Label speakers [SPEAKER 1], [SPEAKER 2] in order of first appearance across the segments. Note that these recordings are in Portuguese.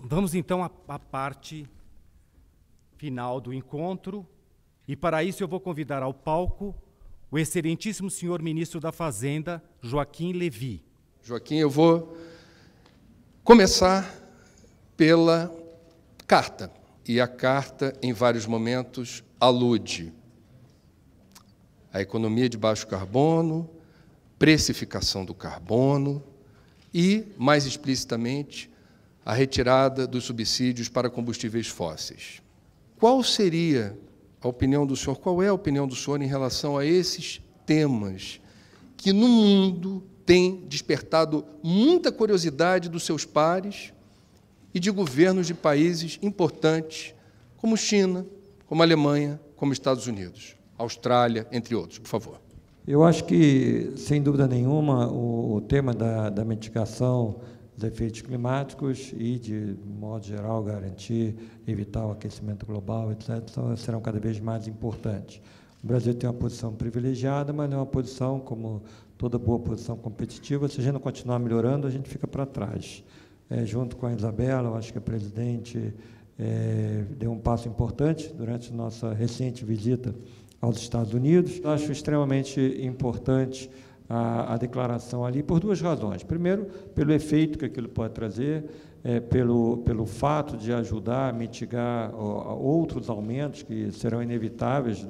[SPEAKER 1] Vamos então à parte final do encontro, e para isso eu vou convidar ao palco o excelentíssimo senhor ministro da Fazenda, Joaquim Levy.
[SPEAKER 2] Joaquim, eu vou começar pela carta, e a carta, em vários momentos, alude à economia de baixo carbono, precificação do carbono e, mais explicitamente, a retirada dos subsídios para combustíveis fósseis. Qual seria a opinião do senhor, qual é a opinião do senhor em relação a esses temas que, no mundo, têm despertado muita curiosidade dos seus pares e de governos de países importantes, como China, como Alemanha, como Estados Unidos, Austrália, entre outros, por favor?
[SPEAKER 3] Eu acho que, sem dúvida nenhuma, o tema da mitigação dos efeitos climáticos e, de modo geral, garantir, evitar o aquecimento global, etc., serão cada vez mais importantes. O Brasil tem uma posição privilegiada, mas não é uma posição, como toda boa posição competitiva, se a gente não continuar melhorando, a gente fica para trás. Junto com a Isabela, eu acho que a presidente deu um passo importante durante nossa recente visita aos Estados Unidos. Eu acho extremamente importante a declaração ali por duas razões. Primeiro, pelo efeito que aquilo pode trazer, pelo fato de ajudar a mitigar outros aumentos que serão inevitáveis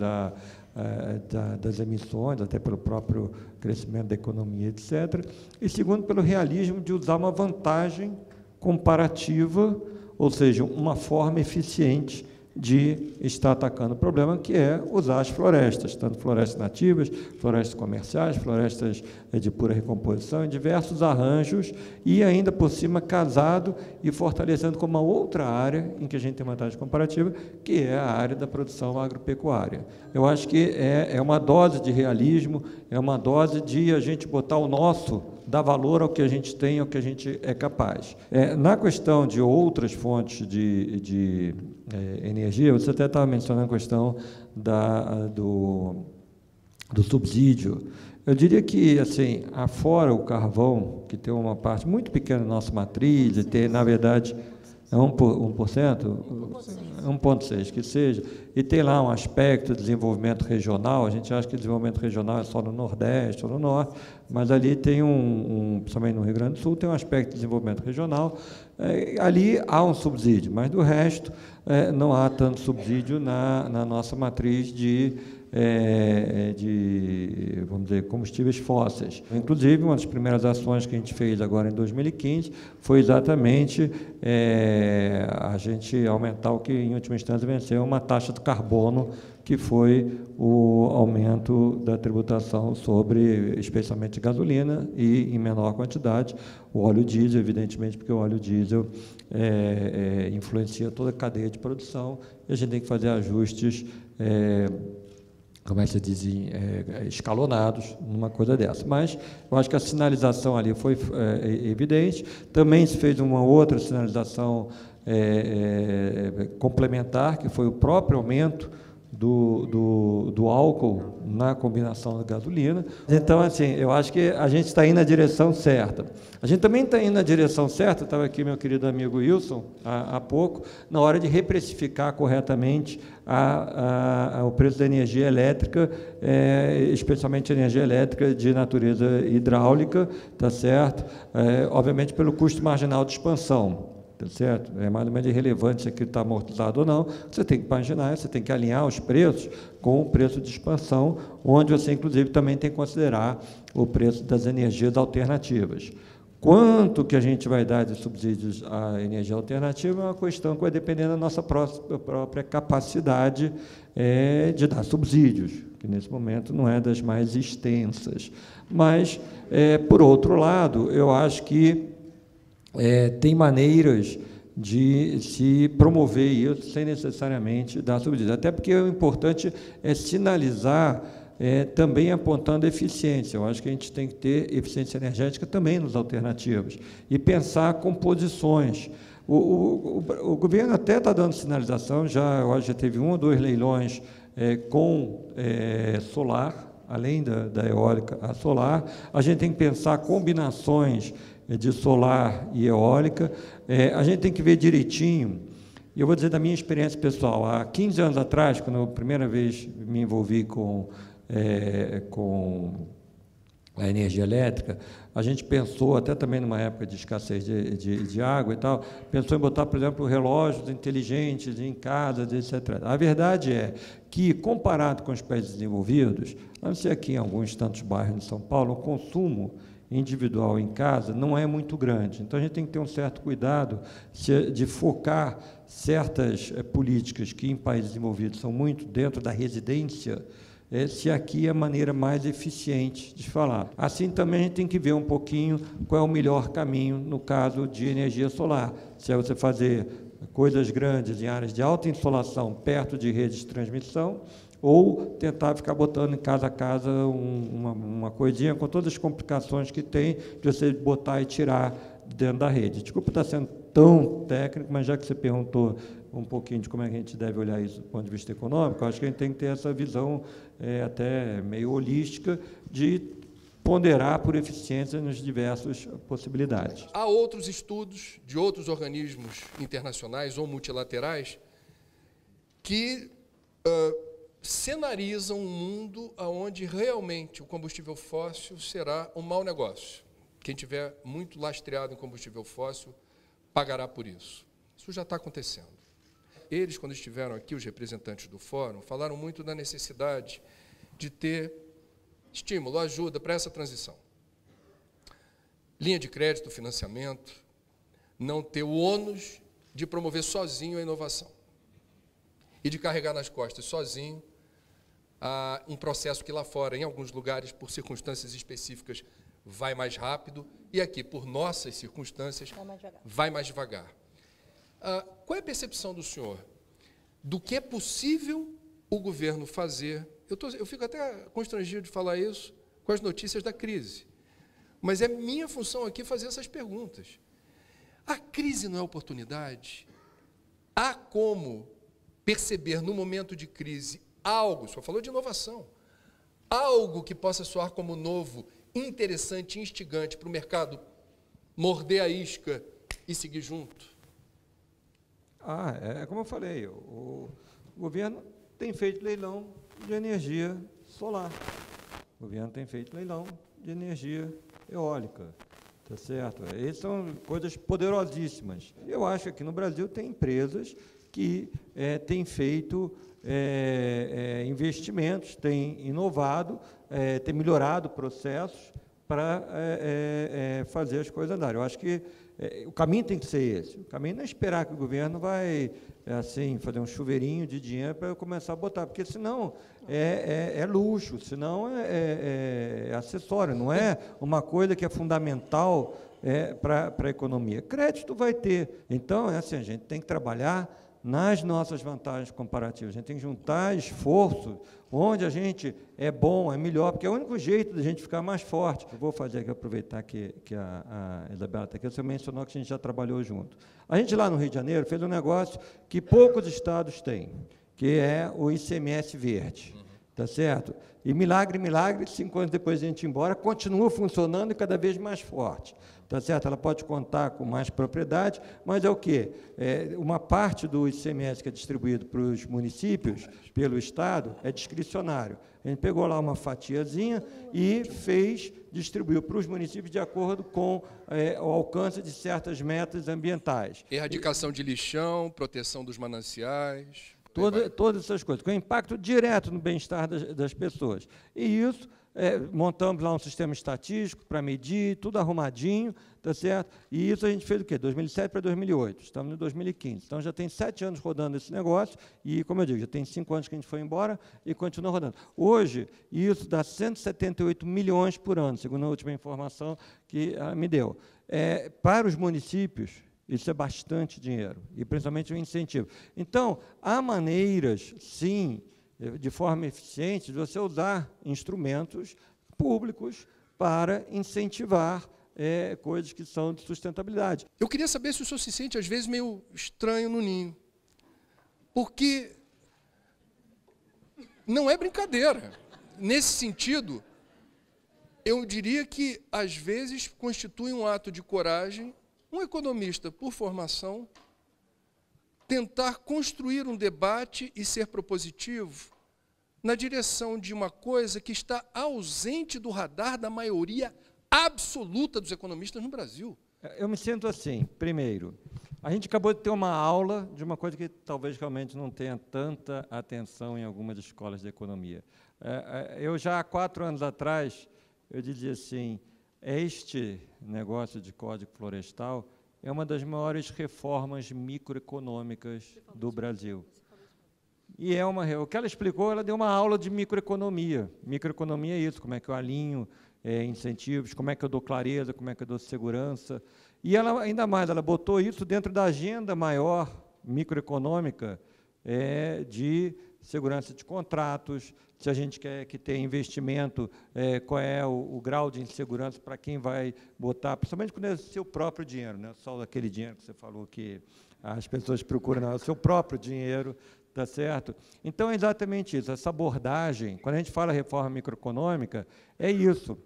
[SPEAKER 3] das emissões, até pelo próprio crescimento da economia, etc. E segundo, pelo realismo de usar uma vantagem comparativa, ou seja, uma forma eficiente de estar atacando o problema, que é usar as florestas, tanto florestas nativas, florestas comerciais, florestas de pura recomposição, em diversos arranjos, e ainda por cima casado e fortalecendo com uma outra área em que a gente tem vantagem comparativa, que é a área da produção agropecuária. Eu acho que é uma dose de realismo, é uma dose de a gente botar o nosso, dar valor ao que a gente tem, ao que a gente é capaz. Na questão de outras fontes de energia, você até estava mencionando a questão do subsídio. Eu diria que, assim, afora o carvão, que tem uma parte muito pequena da nossa matriz, e tem, na verdade, 1%? 1,6%, que seja, e tem lá um aspecto de desenvolvimento regional. A gente acha que desenvolvimento regional é só no Nordeste ou no Norte, mas ali tem principalmente no Rio Grande do Sul, tem um aspecto de desenvolvimento regional. Ali há um subsídio, mas do resto não há tanto subsídio na nossa matriz de vamos dizer, combustíveis fósseis. Inclusive, uma das primeiras ações que a gente fez agora em 2015 foi exatamente a gente aumentar o que, em última instância, venceu uma taxa de carbono, que foi o aumento da tributação sobre, especialmente, gasolina e, em menor quantidade, o óleo diesel, evidentemente, porque o óleo diesel influencia toda a cadeia de produção e a gente tem que fazer ajustes como é que se dizem, escalonados numa coisa dessa. Mas eu acho que a sinalização ali foi evidente. Também se fez uma outra sinalização complementar, que foi o próprio aumento do álcool na combinação da gasolina. Então, assim, eu acho que a gente está indo na direção certa. A gente também está indo na direção certa, estava aqui meu querido amigo Wilson, há pouco, na hora de reprecificar corretamente o preço da energia elétrica, especialmente a energia elétrica de natureza hidráulica, tá certo? Obviamente pelo custo marginal de expansão. Tá certo? É mais ou menos irrelevante se aquilo está amortizado ou não. Você tem que imaginar, você tem que alinhar os preços com o preço de expansão, onde você, inclusive, também tem que considerar o preço das energias alternativas. Quanto que a gente vai dar de subsídios à energia alternativa é uma questão que vai depender da nossa própria capacidade de dar subsídios, que nesse momento não é das mais extensas. Mas, por outro lado, eu acho que tem maneiras de se promover isso sem necessariamente dar subsídio. Até porque o importante é sinalizar, também apontando eficiência. Eu acho que a gente tem que ter eficiência energética também nos alternativos e pensar composições. O governo até está dando sinalização, eu acho que já teve 1 ou 2 leilões com solar, além da eólica, a solar. A gente tem que pensar combinações de solar e eólica. A gente tem que ver direitinho, e eu vou dizer da minha experiência pessoal. Há 15 anos atrás, quando eu a primeira vez me envolvi com a energia elétrica, a gente pensou, até também numa época de escassez de água e tal, pensou em botar, por exemplo, relógios inteligentes em casas, etc. A verdade é que, comparado com os países desenvolvidos, a não ser aqui em alguns tantos bairros de São Paulo, o consumo individual em casa não é muito grande. Então, a gente tem que ter um certo cuidado de focar certas políticas que, em países desenvolvidos, são muito dentro da residência, se aqui é a maneira mais eficiente de falar. Assim, também a gente tem que ver um pouquinho qual é o melhor caminho no caso de energia solar. Se é você fazer coisas grandes em áreas de alta insolação, perto de redes de transmissão, ou tentar ficar botando em casa a casa uma coisinha com todas as complicações que tem de você botar e tirar dentro da rede. Desculpa estar sendo tão técnico, mas já que você perguntou um pouquinho de como é que a gente deve olhar isso do ponto de vista econômico, acho que a gente tem que ter essa visão até meio holística de ponderar por eficiência nas diversas possibilidades.
[SPEAKER 2] Há outros estudos de outros organismos internacionais ou multilaterais que cenarizam um mundo onde realmente o combustível fóssil será um mau negócio. Quem tiver muito lastreado em combustível fóssil pagará por isso. Isso já está acontecendo. Eles, quando estiveram aqui, os representantes do Fórum, falaram muito da necessidade de ter estímulo, ajuda para essa transição. Linha de crédito, financiamento, não ter o ônus de promover sozinho a inovação e de carregar nas costas sozinho um processo que lá fora, em alguns lugares, por circunstâncias específicas, vai mais rápido, e aqui, por nossas circunstâncias, vai mais devagar. Qual é a percepção do senhor do que é possível o governo fazer? Eu fico até constrangido de falar isso com as notícias da crise, mas é minha função aqui fazer essas perguntas. A crise não é oportunidade? Há como perceber, no momento de crise, algo, o senhor falou de inovação, algo que possa soar como novo, interessante, instigante para o mercado morder a isca e seguir junto?
[SPEAKER 3] Como eu falei, o governo tem feito leilão de energia solar. O governo tem feito leilão de energia eólica. Tá certo? Essas são coisas poderosíssimas. Eu acho que aqui no Brasil tem empresas que têm feito investimentos, têm inovado, têm melhorado processos para fazer as coisas andarem. Eu acho que o caminho tem que ser esse. O caminho não é esperar que o governo vai assim, fazer um chuveirinho de dinheiro para eu começar a botar, porque senão é luxo, senão é acessório, não é uma coisa que é fundamental para a economia. Crédito vai ter. Então, assim, a gente tem que trabalhar nas nossas vantagens comparativas. A gente tem que juntar esforço onde a gente é bom, é melhor, porque é o único jeito de a gente ficar mais forte. Eu vou fazer aqui, aproveitar que a Isabela está aqui, você mencionou que a gente já trabalhou junto. A gente lá no Rio de Janeiro fez um negócio que poucos estados têm, que é o ICMS verde, tá certo? E milagre, 5 anos depois de a gente ir embora, continua funcionando e cada vez mais forte. Tá certo? Ela pode contar com mais propriedade, mas é o quê? Uma parte do ICMS que é distribuído para os municípios, pelo Estado, é discricionário. A gente pegou lá uma fatiazinha e distribuiu para os municípios de acordo com o alcance de certas metas ambientais.
[SPEAKER 2] Erradicação de lixão, proteção dos mananciais.
[SPEAKER 3] Todas essas coisas, com impacto direto no bem-estar das pessoas. E isso, montamos lá um sistema estatístico para medir, tudo arrumadinho, tá certo? E isso a gente fez o quê? 2007 para 2008, estamos em 2015. Então, já tem 7 anos rodando esse negócio, e, como eu digo, já tem 5 anos que a gente foi embora e continua rodando. Hoje, isso dá 178 milhões por ano, segundo a última informação que ela me deu. Para os municípios, isso é bastante dinheiro, e principalmente o incentivo. Então, há maneiras, sim, de forma eficiente, de você usar instrumentos públicos para incentivar coisas que são de sustentabilidade.
[SPEAKER 2] Eu queria saber se o senhor se sente, às vezes, meio estranho no ninho, porque não é brincadeira. Nesse sentido, eu diria que, às vezes, constitui um ato de coragem, um economista por formação, tentar construir um debate e ser propositivo na direção de uma coisa que está ausente do radar da maioria absoluta dos economistas no Brasil.
[SPEAKER 3] Eu me sinto assim, primeiro, a gente acabou de ter uma aula de uma coisa que talvez realmente não tenha tanta atenção em algumas escolas de economia. Eu já há 4 anos atrás, eu dizia assim, este negócio de Código Florestal é uma das maiores reformas microeconômicas do Brasil. E o que ela explicou, ela deu uma aula de microeconomia. Microeconomia é isso, como é que eu alinho incentivos, como é que eu dou clareza, como é que eu dou segurança. E ela, ainda mais, ela botou isso dentro da agenda maior microeconômica de segurança de contratos, se a gente quer que tenha investimento, qual é o grau de insegurança para quem vai botar, principalmente quando é o seu próprio dinheiro, né? Só aquele dinheiro que você falou que as pessoas procuram, não, é o seu próprio dinheiro, tá certo? Então, é exatamente isso, essa abordagem, quando a gente fala reforma microeconômica, é isso,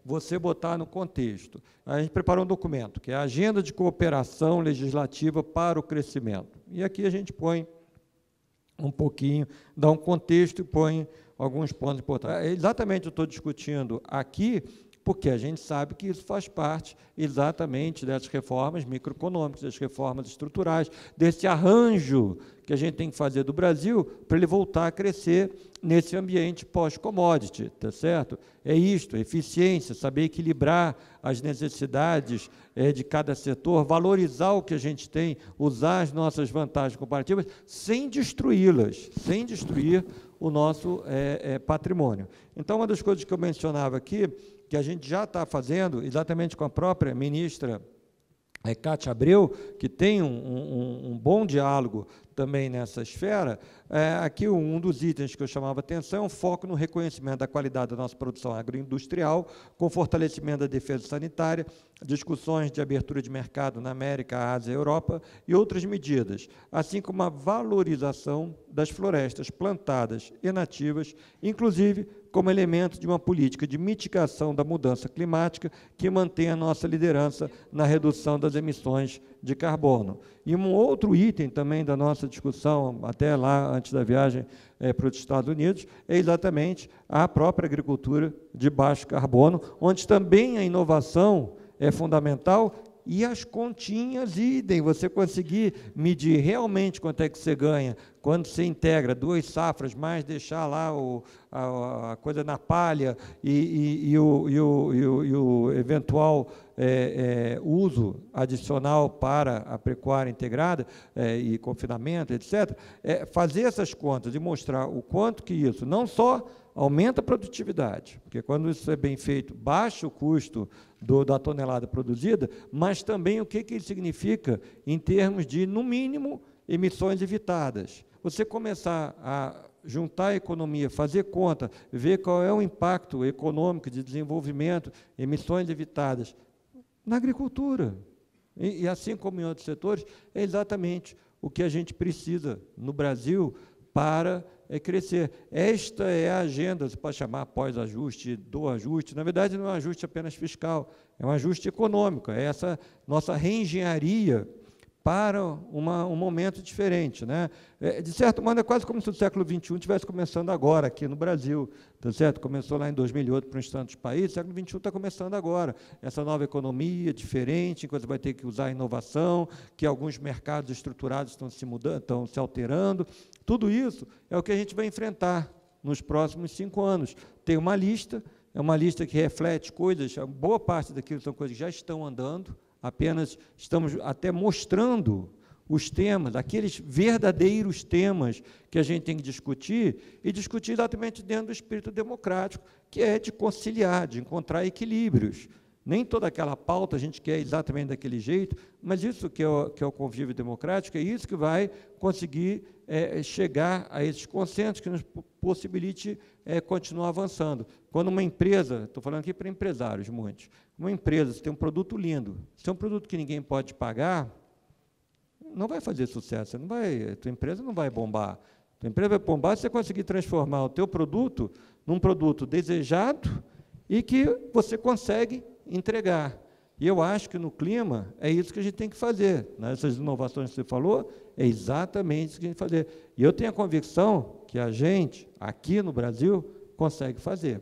[SPEAKER 3] você botar no contexto. A gente preparou um documento, que é a Agenda de Cooperação Legislativa para o Crescimento. E aqui a gente põe um pouquinho, dá um contexto e põe alguns pontos importantes. Exatamente, eu estou discutindo aqui, porque a gente sabe que isso faz parte exatamente dessas reformas microeconômicas, das reformas estruturais, desse arranjo que a gente tem que fazer do Brasil para ele voltar a crescer nesse ambiente pós-commodity, tá certo? É isto, eficiência, saber equilibrar as necessidades de cada setor, valorizar o que a gente tem, usar as nossas vantagens comparativas, sem destruí-las, sem destruir o nosso patrimônio. Então, uma das coisas que eu mencionava aqui, que a gente já está fazendo, exatamente com a própria ministra Cátia Abreu, que tem um bom diálogo também nessa esfera, aqui um dos itens que eu chamava atenção é um foco no reconhecimento da qualidade da nossa produção agroindustrial, com fortalecimento da defesa sanitária, discussões de abertura de mercado na América, Ásia e Europa e outras medidas, assim como a valorização das florestas plantadas e nativas, inclusive como elemento de uma política de mitigação da mudança climática que mantém a nossa liderança na redução das emissões de carbono. E um outro item também da nossa discussão, até lá antes da viagem para os Estados Unidos, é exatamente a própria agricultura de baixo carbono, onde também a inovação é fundamental e as continhas idem, você conseguir medir realmente quanto é que você ganha quando você integra 2 safras, mais deixar lá a coisa na palha e o eventual uso adicional para a pecuária integrada e confinamento, etc., fazer essas contas e mostrar o quanto que isso não só aumenta a produtividade, porque quando isso é bem feito, baixa o custo da tonelada produzida, mas também o que isso significa em termos de, no mínimo, emissões evitadas. Você começar a juntar a economia, fazer conta, ver qual é o impacto econômico de desenvolvimento, emissões evitadas na agricultura, e assim como em outros setores, é exatamente o que a gente precisa no Brasil para crescer. Esta é a agenda, você pode chamar pós-ajuste, do ajuste, na verdade não é um ajuste apenas fiscal, é um ajuste econômico, é essa nossa reengenharia para um momento diferente, né? De certo modo, é quase como se o século XXI estivesse começando agora, aqui no Brasil, tá certo? Começou lá em 2008 para uns tantos países, o século XXI está começando agora. Essa nova economia diferente, em que você vai ter que usar a inovação, que alguns mercados estruturados estão se mudando, estão se alterando. Tudo isso é o que a gente vai enfrentar nos próximos 5 anos. Tem uma lista, é uma lista que reflete coisas, boa parte daquilo são coisas que já estão andando, apenas estamos até mostrando os temas, aqueles verdadeiros temas que a gente tem que discutir, e discutir exatamente dentro do espírito democrático, que é de conciliar, de encontrar equilíbrios. Nem toda aquela pauta a gente quer exatamente daquele jeito, mas isso que é o convívio democrático, é isso que vai conseguir chegar a esses consensos que nos possibilite continuar avançando. Quando uma empresa, estou falando aqui para empresários, muitos, uma empresa, se tem um produto lindo, se tem um produto que ninguém pode pagar, não vai fazer sucesso, a tua empresa não vai bombar. A tua empresa vai bombar se você conseguir transformar o teu produto num produto desejado e que você consegue entregar. E eu acho que no clima é isso que a gente tem que fazer. Essas inovações que você falou, é exatamente isso que a gente tem que fazer. E eu tenho a convicção que a gente, aqui no Brasil, consegue fazer.